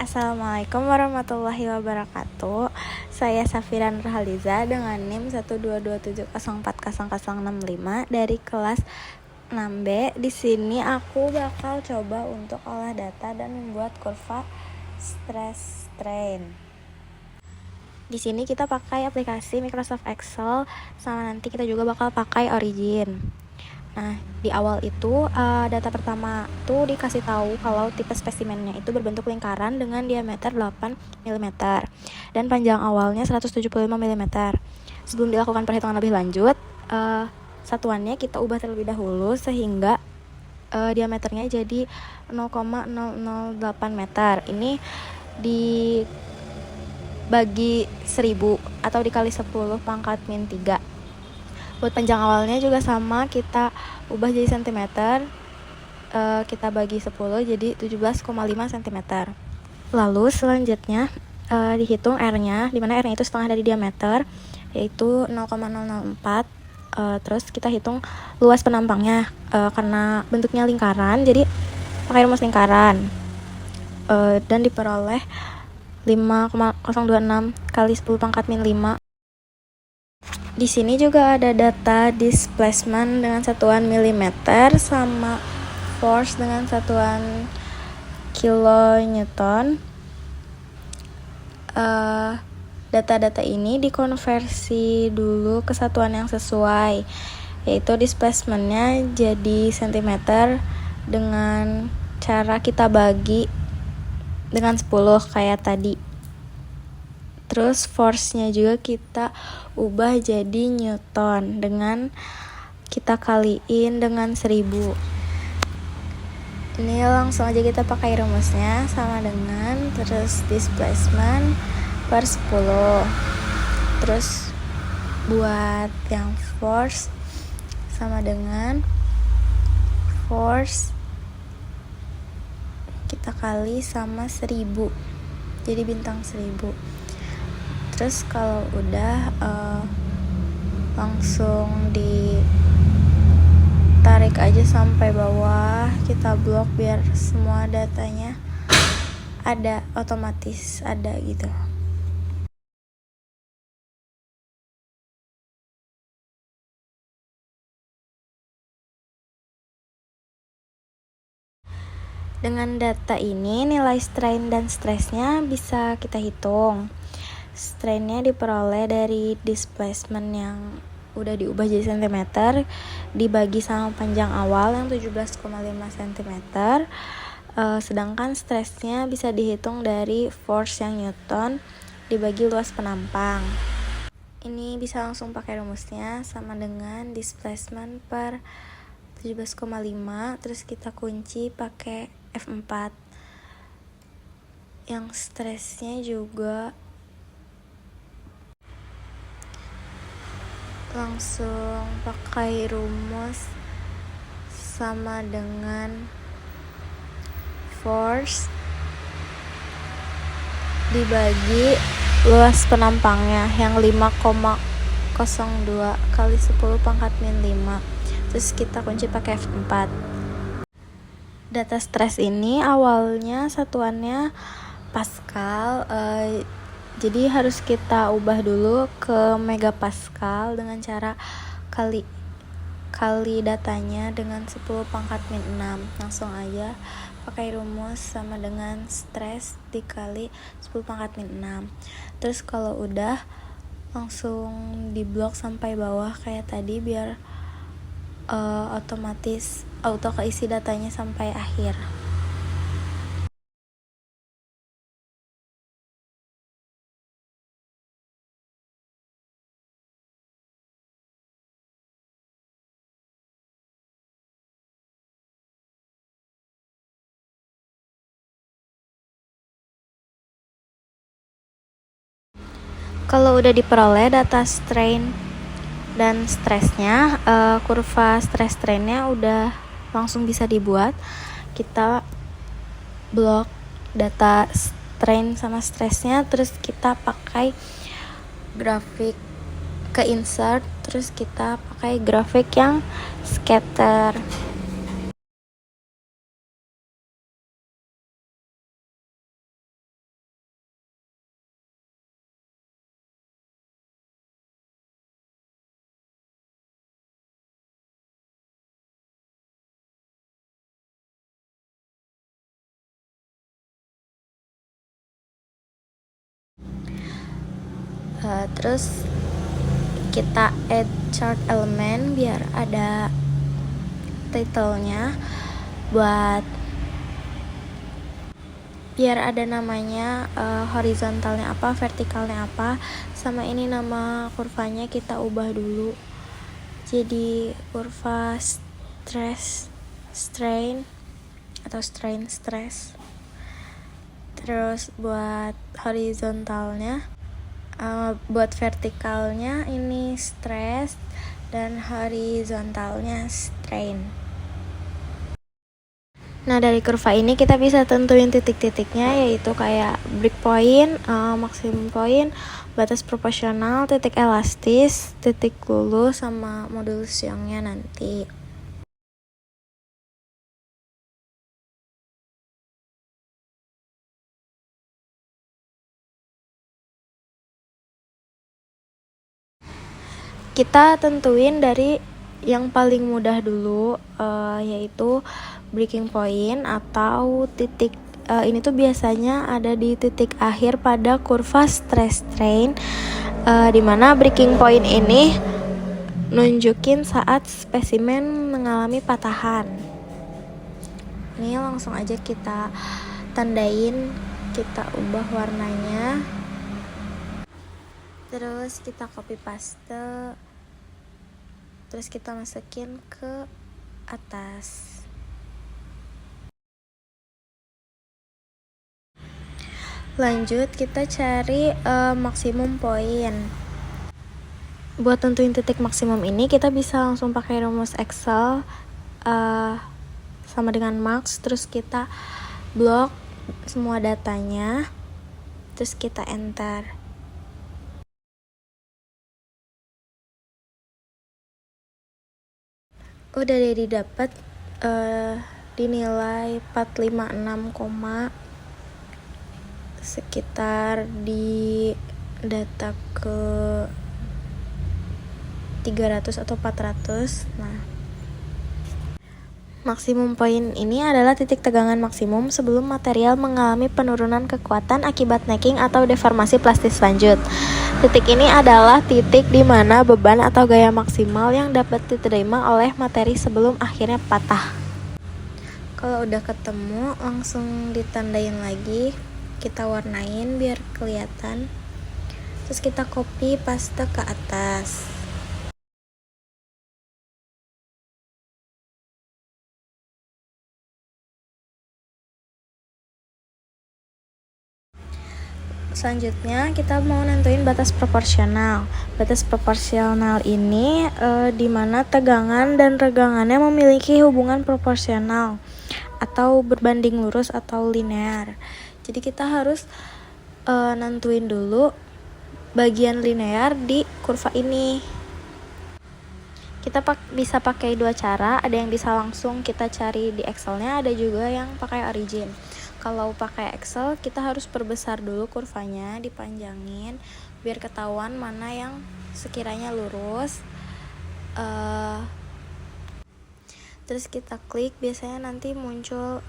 Assalamualaikum warahmatullahi wabarakatuh. Saya Safira Nurhaliza dengan NIM 12270400065 dari kelas 6B. Di sini aku bakal coba untuk olah data dan membuat kurva stress strain. Di sini kita pakai aplikasi Microsoft Excel, sama nanti kita juga bakal pakai Origin. Nah, di awal itu data pertama tuh dikasih tahu kalau tipe spesimennya itu berbentuk lingkaran dengan diameter 8 mm dan panjang awalnya 175 mm. Sebelum dilakukan perhitungan lebih lanjut, satuannya kita ubah terlebih dahulu sehingga diameternya jadi 0,008 meter. Ini dibagi 1000 atau dikali 10 pangkat min 3. Buat panjang awalnya juga sama, kita ubah jadi cm, kita bagi 10 jadi 17,5 cm. Lalu selanjutnya dihitung R-nya, dimana R-nya itu setengah dari diameter, yaitu 0,004. Terus kita hitung luas penampangnya, karena bentuknya lingkaran jadi pakai rumus lingkaran, dan diperoleh 5,026 kali 10 pangkat min 5. Di sini juga ada data displacement dengan satuan milimeter sama force dengan satuan kilonewton. Data-data ini dikonversi dulu ke satuan yang sesuai, yaitu displacementnya jadi cm dengan cara kita bagi dengan 10 kayak tadi. Terus force-nya juga kita ubah jadi newton dengan kita kaliin dengan 1000. Ini langsung aja kita pakai rumusnya, sama dengan terus displacement per 10. Terus buat yang force sama dengan force kita kali sama 1000, jadi bintang 1000. Terus kalau udah langsung ditarik aja sampai bawah, kita blok biar semua datanya ada, otomatis ada gitu. Dengan data ini nilai strain dan stressnya bisa kita hitung. Strainnya diperoleh dari displacement yang udah diubah jadi cm dibagi sama panjang awal yang 17,5 cm. Sedangkan stressnya bisa dihitung dari force yang newton dibagi luas penampang. Ini bisa langsung pakai rumusnya, sama dengan displacement per 17,5, terus kita kunci pakai F4. Yang stressnya juga langsung pakai rumus, sama dengan force dibagi luas penampangnya yang 5,02 kali 10 pangkat min 5. Terus kita kunci pakai F4. Data stres ini awalnya satuannya Pascal, jadi harus kita ubah dulu ke megapascal dengan cara kali datanya dengan 10 pangkat min 6. Langsung aja pakai rumus, sama dengan stres dikali 10 pangkat min 6. Terus kalau udah langsung diblok sampai bawah kayak tadi biar otomatis auto keisi datanya sampai akhir. Kalau udah diperoleh data strain dan stresnya, kurva stress strainnya udah langsung bisa dibuat. Kita blok data strain sama stresnya, terus kita pakai grafik ke insert, terus kita pakai grafik yang scatter. Terus kita add chart element biar ada titlenya, biar ada namanya, horizontalnya apa, vertikalnya apa, sama ini nama kurvanya kita ubah dulu jadi kurva stress strain atau strain stress. Terus buat horizontalnya, buat vertikalnya ini stress dan horizontalnya strain. Nah, dari kurva ini kita bisa tentuin titik-titiknya, yaitu kayak breakpoint, maksimum point, batas proporsional, titik elastis, titik lulus, sama modulus Youngnya nanti. Kita tentuin dari yang paling mudah dulu, yaitu breaking point atau titik. Ini tuh biasanya ada di titik akhir pada kurva stress strain, dimana breaking point ini nunjukin saat spesimen mengalami patahan. Ini langsung aja kita tandain, kita ubah warnanya, terus kita copy paste, terus kita masukin ke atas. Lanjut kita cari maksimum point. Buat tentuin titik maksimum ini kita bisa langsung pakai rumus Excel, sama dengan max, terus kita blok semua datanya, terus kita enter. Udah jadi dapat, dinilai 456, sekitar di data ke 300 atau 400. Nah, maksimum point ini adalah titik tegangan maksimum sebelum material mengalami penurunan kekuatan akibat necking atau deformasi plastis lanjut. Titik ini adalah titik di mana beban atau gaya maksimal yang dapat diterima oleh materi sebelum akhirnya patah. Kalau udah ketemu, langsung ditandain lagi, kita warnain biar kelihatan. Terus kita copy paste ke atas. Selanjutnya kita mau nentuin batas proporsional. Batas proporsional ini dimana tegangan dan regangannya memiliki hubungan proporsional atau berbanding lurus atau linear. Jadi kita harus nentuin dulu bagian linear di kurva ini. Kita bisa pakai dua cara, ada yang bisa langsung kita cari di Excelnya, ada juga yang pakai origin. Kalau pakai Excel, kita harus perbesar dulu kurvanya, dipanjangin biar ketahuan mana yang sekiranya lurus. Terus kita klik, biasanya nanti muncul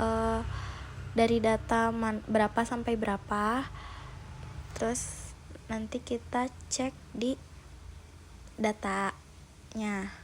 dari data berapa sampai berapa. Terus nanti kita cek di datanya.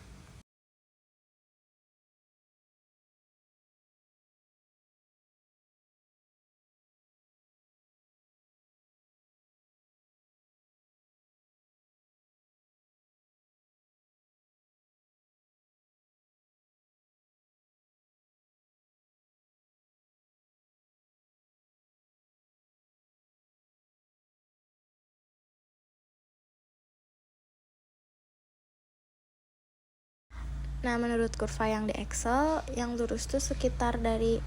Nah, menurut kurva yang di Excel, yang lurus tuh sekitar dari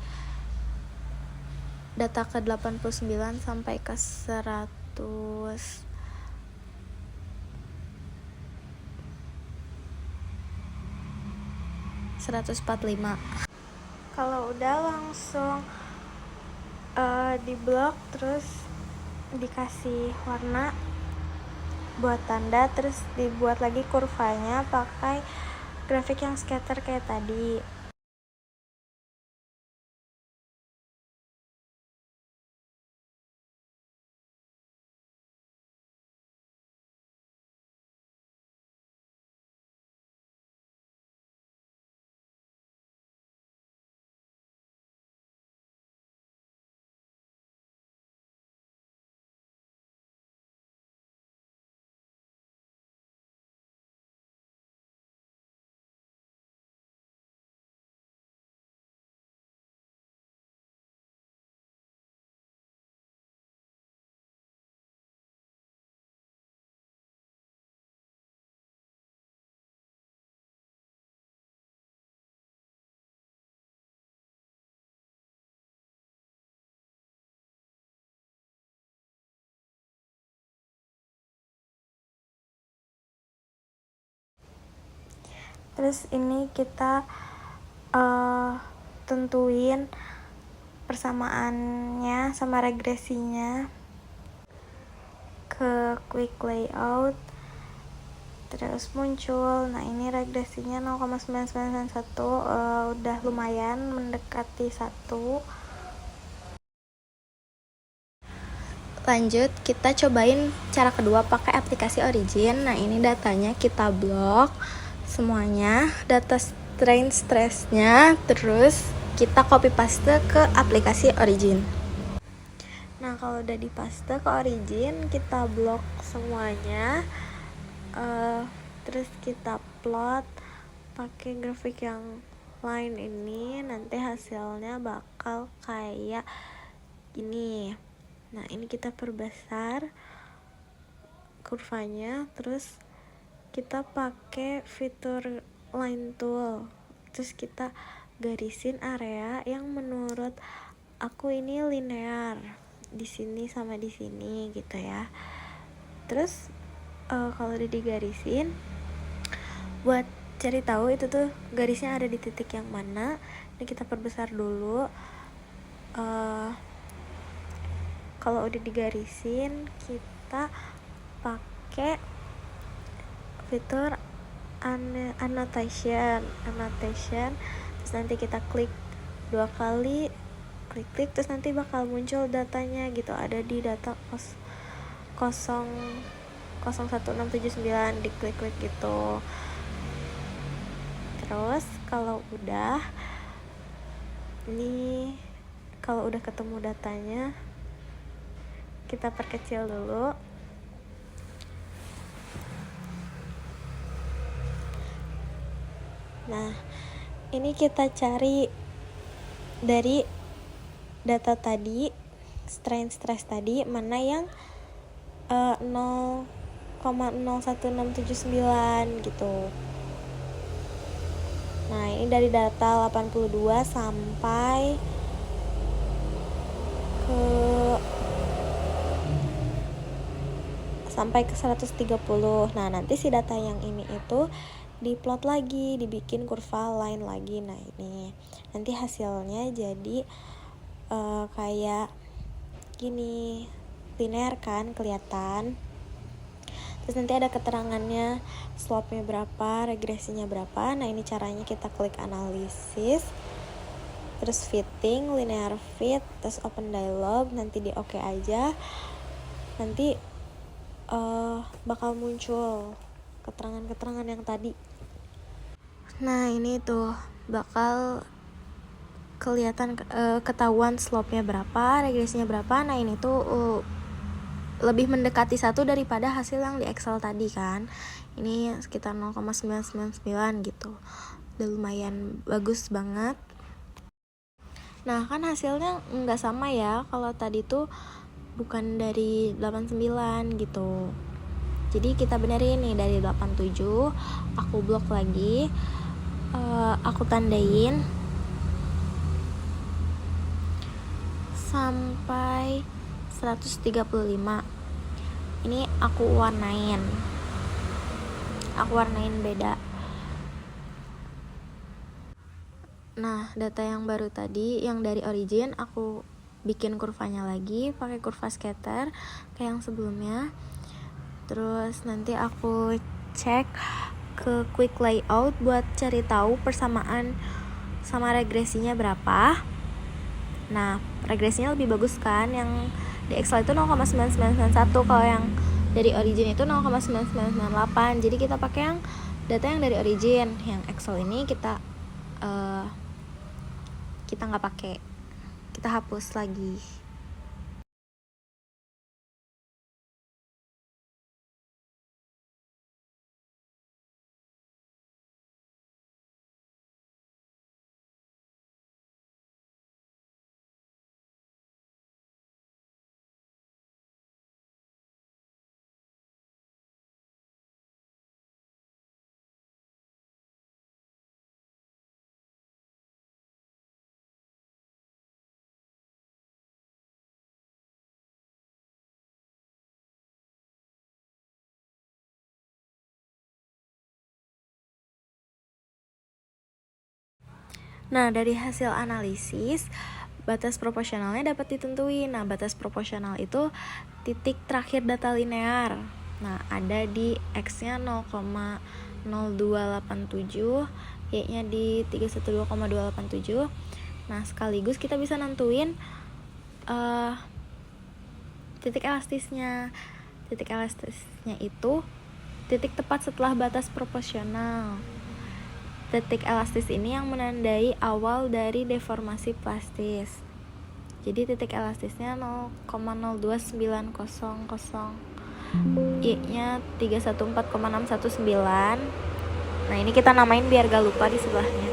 data ke 89 sampai ke 145. Kalau udah langsung diblok, terus dikasih warna buat tanda, terus dibuat lagi kurvanya pakai grafik yang scatter kayak tadi. Terus ini kita tentuin persamaannya sama regresinya ke quick layout, terus muncul. Nah ini regresinya 0,9991, udah lumayan mendekati 1. Lanjut kita cobain cara kedua pakai aplikasi Origin. Nah ini datanya kita blok semuanya, data strain stressnya, terus kita copy paste ke aplikasi Origin. Nah kalau udah dipaste ke Origin, kita blok semuanya, terus kita plot pakai grafik yang line ini. Nanti hasilnya bakal kayak gini. Nah ini kita perbesar kurvanya, terus kita pakai fitur line tool, terus kita garisin area yang menurut aku ini linear di sini sama di sini gitu ya. Terus kalau udah digarisin, buat cari tahu itu tuh garisnya ada di titik yang mana, ini kita perbesar dulu. Kalau udah digarisin, kita pakai fitur annotation, terus nanti kita klik 2 kali, klik terus nanti bakal muncul datanya gitu, ada di data 01679, diklik gitu. Terus kalau udah ketemu datanya, kita perkecil dulu. Nah ini kita cari dari data tadi, strain stress tadi, mana yang 0,01679 gitu. Nah ini dari data 82 sampai ke 130. Nah nanti si data yang ini itu diplot lagi, dibikin kurva line lagi. Nah ini nanti hasilnya jadi kayak gini, linear kan, kelihatan. Terus nanti ada keterangannya, slope-nya berapa, regresinya berapa. Nah ini caranya, kita klik analisis, terus fitting, linear fit, terus open dialog, nanti di oke aja. Nanti bakal muncul keterangan-keterangan yang tadi. Nah ini tuh bakal kelihatan, ketahuan slope-nya berapa, regresinya berapa. Nah ini tuh lebih mendekati 1 daripada hasil yang di Excel tadi kan. Ini sekitar 0,999 gitu. Udah lumayan bagus banget. Nah kan hasilnya nggak sama ya, kalau tadi tuh bukan dari 89 gitu. Jadi kita benerin nih dari 87, aku blok lagi, aku tandain sampai 135. Ini aku warnain beda. Nah data yang baru tadi, yang dari Origin, aku bikin kurvanya lagi pakai kurva scatter kayak yang sebelumnya. Terus nanti aku cek ke quick layout buat cari tahu persamaan sama regresinya berapa. Nah regresinya lebih bagus kan, yang di Excel itu 0,9991, kalau yang dari Origin itu 0,9998. Jadi kita pakai yang data yang dari Origin. Yang Excel ini kita nggak pakai, kita hapus lagi. Nah, dari hasil analisis, batas proporsionalnya dapat ditentuin. Nah, batas proporsional itu titik terakhir data linear. Nah, ada di X-nya 0,0287, Y-nya di 312,287. Nah, sekaligus kita bisa nentuin titik elastisnya. Titik elastisnya itu titik tepat setelah batas proporsional. Titik elastis ini yang menandai awal dari deformasi plastis. Jadi titik elastisnya 0,02900, Y-nya 314,619. Nah, ini kita namain biar gak lupa di sebelahnya.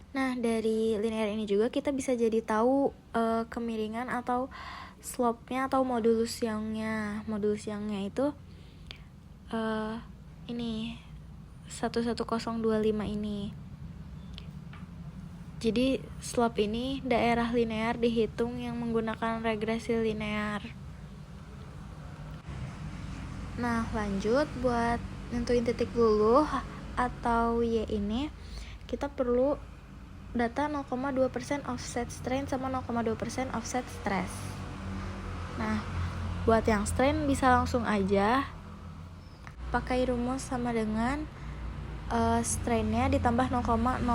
Nah, dari linear ini juga kita bisa jadi tahu kemiringan atau slope-nya atau modulus Young-nya. Modulus Young-nya itu ini 11025 ini. Jadi slope ini daerah linear dihitung yang menggunakan regresi linear. Nah, lanjut buat nentuin titik luluh atau Y ini, kita perlu data 0,2% offset strain sama 0,2% offset stress. Nah, buat yang strain bisa langsung aja pakai rumus sama dengan strainnya ditambah 0,002.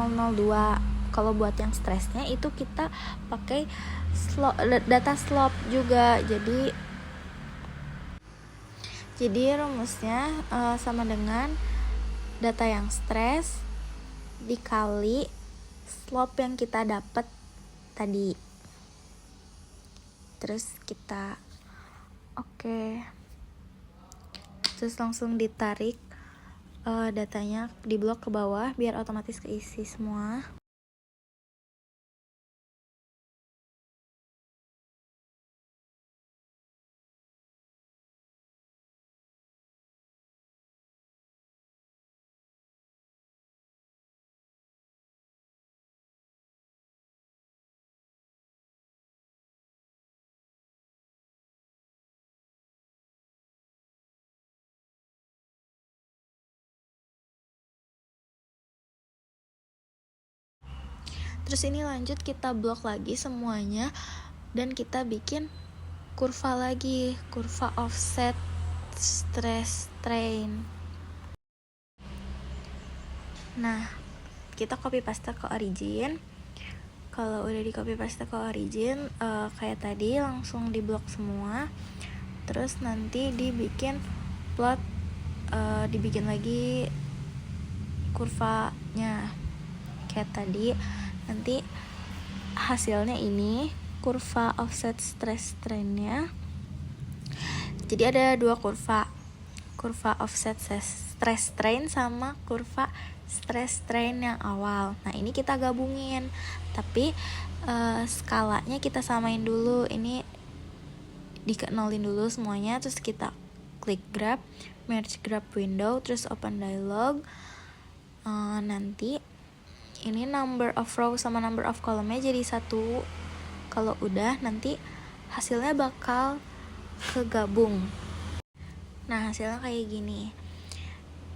Kalau buat yang stressnya itu kita pakai data slope juga. Jadi rumusnya sama dengan data yang stress dikali slope yang kita dapat tadi. Terus kita terus langsung ditarik datanya di blok ke bawah biar otomatis keisi semua. Terus ini lanjut kita blok lagi semuanya dan kita bikin kurva lagi, kurva offset stress strain. Nah, kita copy paste ke origin. Kalau udah di copy paste ke origin kayak tadi langsung diblok semua. Terus nanti dibikin plot, dibikin lagi kurvanya kayak tadi. Nanti hasilnya ini kurva offset stress strain-nya. Jadi ada dua kurva offset stress strain sama kurva stress strain yang awal. Nah, ini kita gabungin, tapi skalanya kita samain dulu. Ini dikenalin dulu semuanya, terus kita klik graph, merge graph window, terus open dialog. Nanti ini number of row sama number of column-nya jadi satu. Kalau udah, nanti hasilnya bakal kegabung. Nah, hasilnya kayak gini.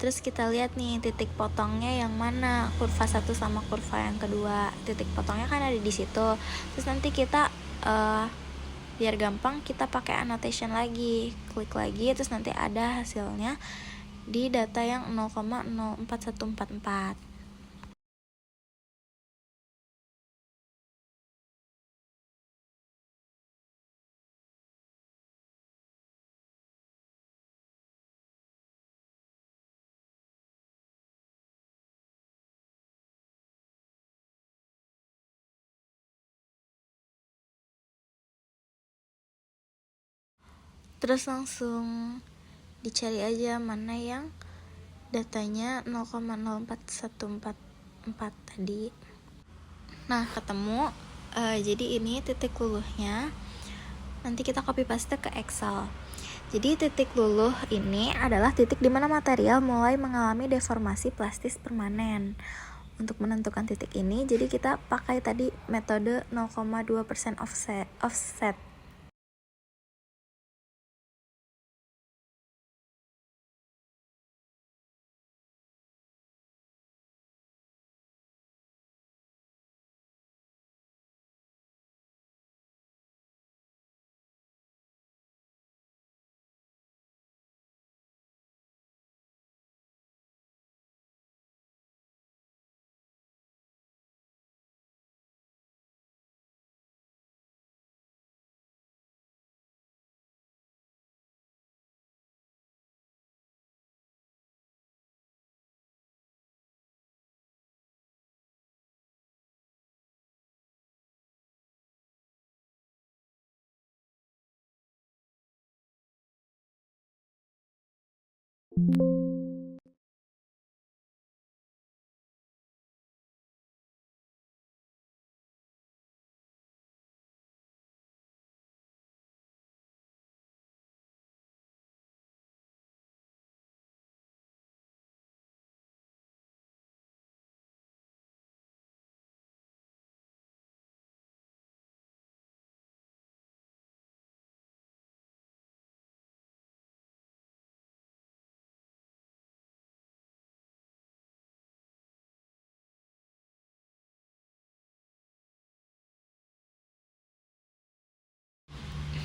Terus kita lihat nih titik potongnya yang mana, kurva satu sama kurva yang kedua. Titik potongnya kan ada di situ. Terus nanti kita biar gampang kita pakai annotation lagi, klik lagi, terus nanti ada hasilnya di data yang 0,04144. terus langsung dicari aja mana yang datanya 0,04144 tadi. Nah ketemu. Jadi ini titik luluhnya, nanti kita copy paste ke Excel. Jadi titik luluh ini adalah titik di mana material mulai mengalami deformasi plastis permanen. Untuk menentukan titik ini, jadi kita pakai tadi metode 0,2% offset.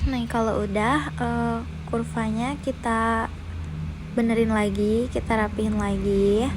Nah kalau udah kurvanya kita benerin lagi, kita rapihin lagi.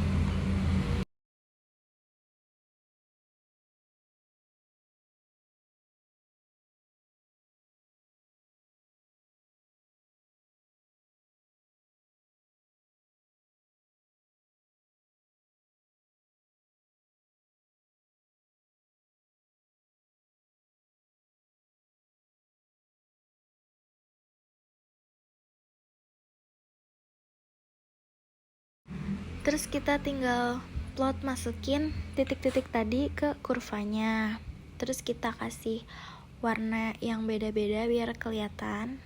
Terus kita tinggal plot, masukin titik-titik tadi ke kurvanya. Terus kita kasih warna yang beda-beda biar kelihatan.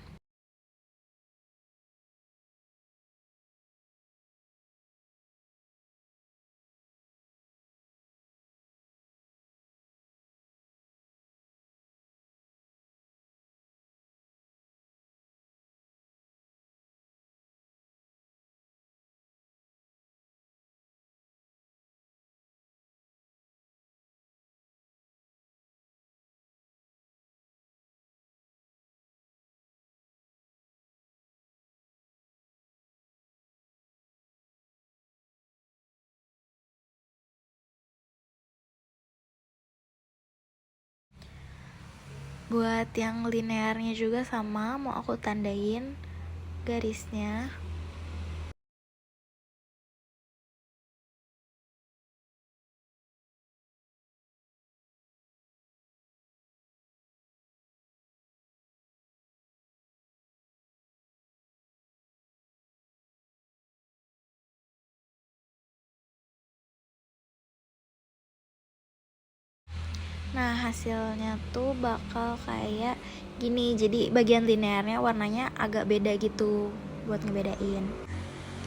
Buat yang linearnya juga sama, mau aku tandain garisnya. Nah hasilnya tuh bakal kayak gini. Jadi bagian linearnya warnanya agak beda gitu buat ngebedain.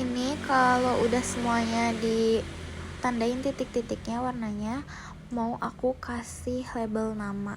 Ini kalau udah semuanya ditandain titik-titiknya warnanya, mau aku kasih label nama.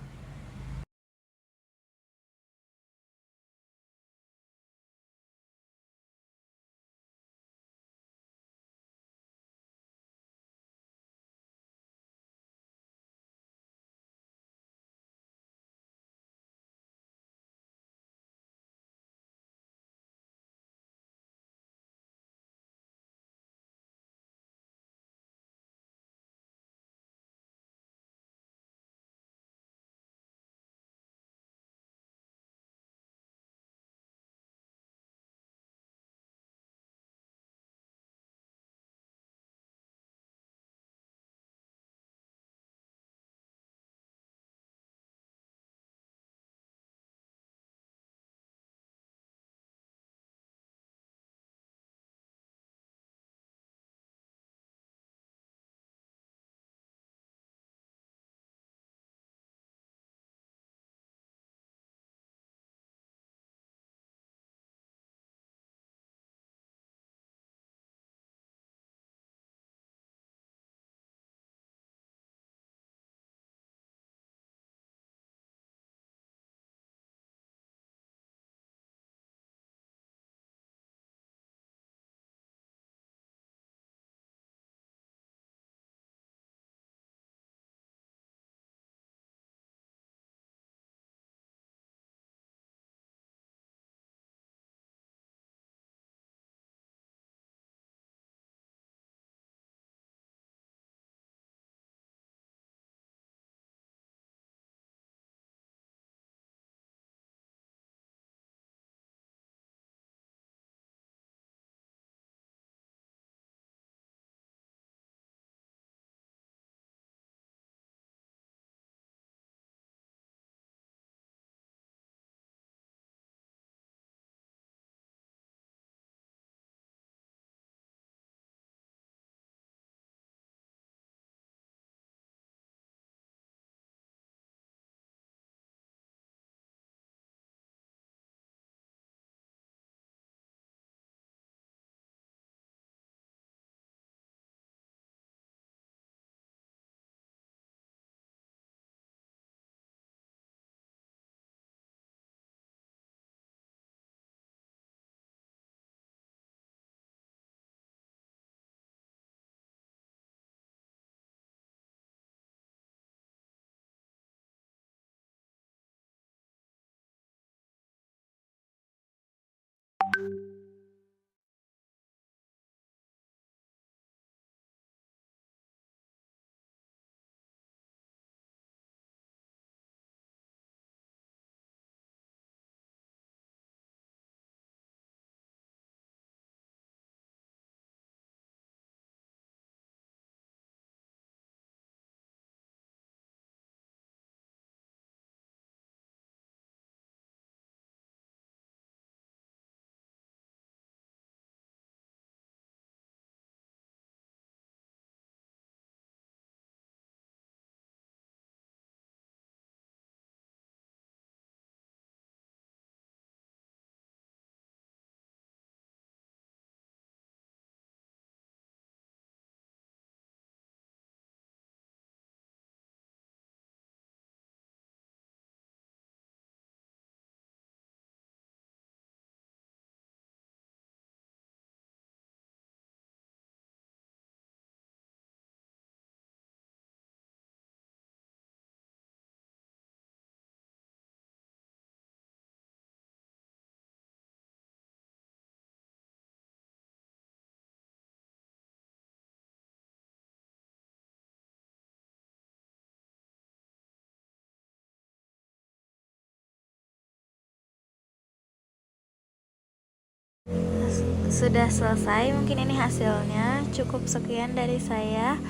Sudah selesai, mungkin ini hasilnya. Cukup sekian dari saya.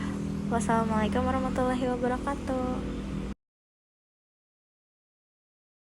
Wassalamualaikum warahmatullahi wabarakatuh.